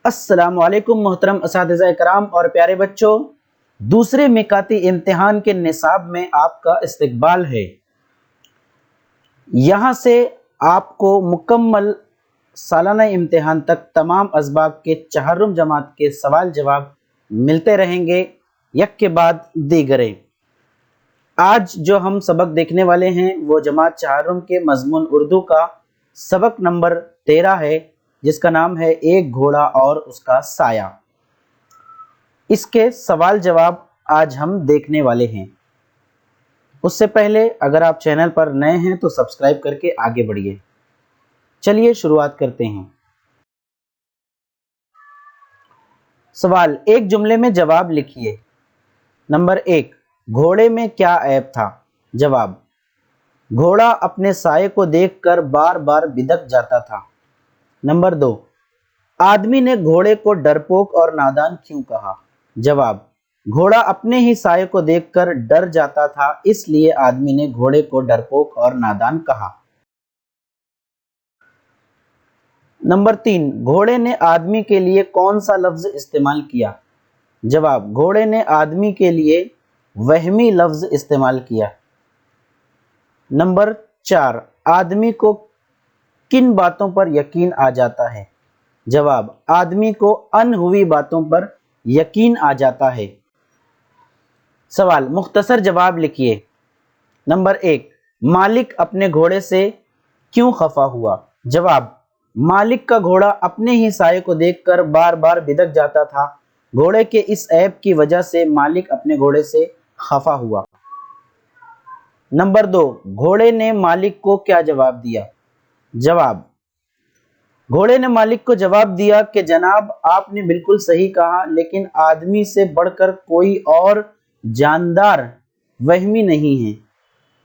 السلام علیکم محترم اساتذہ کرام اور پیارے بچوں، دوسرے میقاتی امتحان کے نصاب میں آپ کا استقبال ہے۔ یہاں سے آپ کو مکمل سالانہ امتحان تک تمام اسباق کے چہارم جماعت کے سوال جواب ملتے رہیں گے، یک کے بعد دیگرے۔ آج جو ہم سبق دیکھنے والے ہیں وہ جماعت چہارم کے مضمون اردو کا سبق نمبر 13 ہے، جس کا نام ہے ایک گھوڑا اور اس کا سایہ۔ اس کے سوال جواب آج ہم دیکھنے والے ہیں۔ اس سے پہلے اگر آپ چینل پر نئے ہیں تو سبسکرائب کر کے آگے بڑھیے۔ چلیے شروعات کرتے ہیں۔ سوال، ایک جملے میں جواب لکھیے۔ نمبر 1، گھوڑے میں کیا عیب تھا؟ جواب، گھوڑا اپنے سائے کو دیکھ کر بار بار بدک جاتا تھا۔ نمبر 2، آدمی نے گھوڑے کو ڈرپوک اور نادان کیوں کہا؟ جواب، گھوڑا اپنے ہی سائے کو دیکھ کر ڈر جاتا تھا، اس لیے آدمی نے گھوڑے کو ڈرپوک اور نادان کہا۔ نمبر 3، گھوڑے نے آدمی کے لیے کون سا لفظ استعمال کیا؟ جواب، گھوڑے نے آدمی کے لیے وہمی لفظ استعمال کیا۔ نمبر 4، آدمی کو کن باتوں پر یقین آ جاتا ہے؟ جواب، آدمی کو ان ہوئی باتوں پر یقین آ جاتا ہے۔ سوال، مختصر جواب لکھیے۔ نمبر 1، مالک اپنے گھوڑے سے کیوں خفا ہوا؟ جواب، مالک کا گھوڑا اپنے ہی سائے کو دیکھ کر بار بار بدک جاتا تھا، گھوڑے کے اس عیب کی وجہ سے مالک اپنے گھوڑے سے خفا ہوا۔ نمبر 2، گھوڑے نے مالک کو کیا جواب دیا؟ جواب، گھوڑے نے مالک کو جواب دیا کہ جناب آپ نے بالکل صحیح کہا، لیکن آدمی سے بڑھ کر کوئی اور جاندار وہمی نہیں ہے۔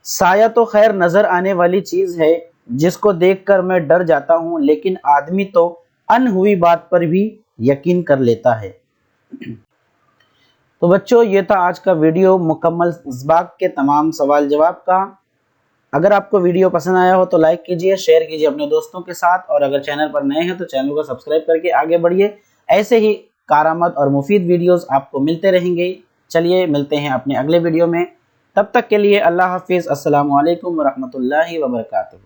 سایہ تو خیر نظر آنے والی چیز ہے جس کو دیکھ کر میں ڈر جاتا ہوں، لیکن آدمی تو ان ہوئی بات پر بھی یقین کر لیتا ہے۔ تو بچوں، یہ تھا آج کا ویڈیو مکمل اسباق کے تمام سوال جواب کا۔ اگر آپ کو ویڈیو پسند آیا ہو تو لائک کیجئے، شیئر کیجئے اپنے دوستوں کے ساتھ، اور اگر چینل پر نئے ہیں تو چینل کو سبسکرائب کر کے آگے بڑھیے۔ ایسے ہی کارآمد اور مفید ویڈیوز آپ کو ملتے رہیں گے۔ چلیے ملتے ہیں اپنے اگلے ویڈیو میں، تب تک کے لیے اللہ حافظ۔ السلام علیکم ورحمۃ اللہ وبرکاتہ۔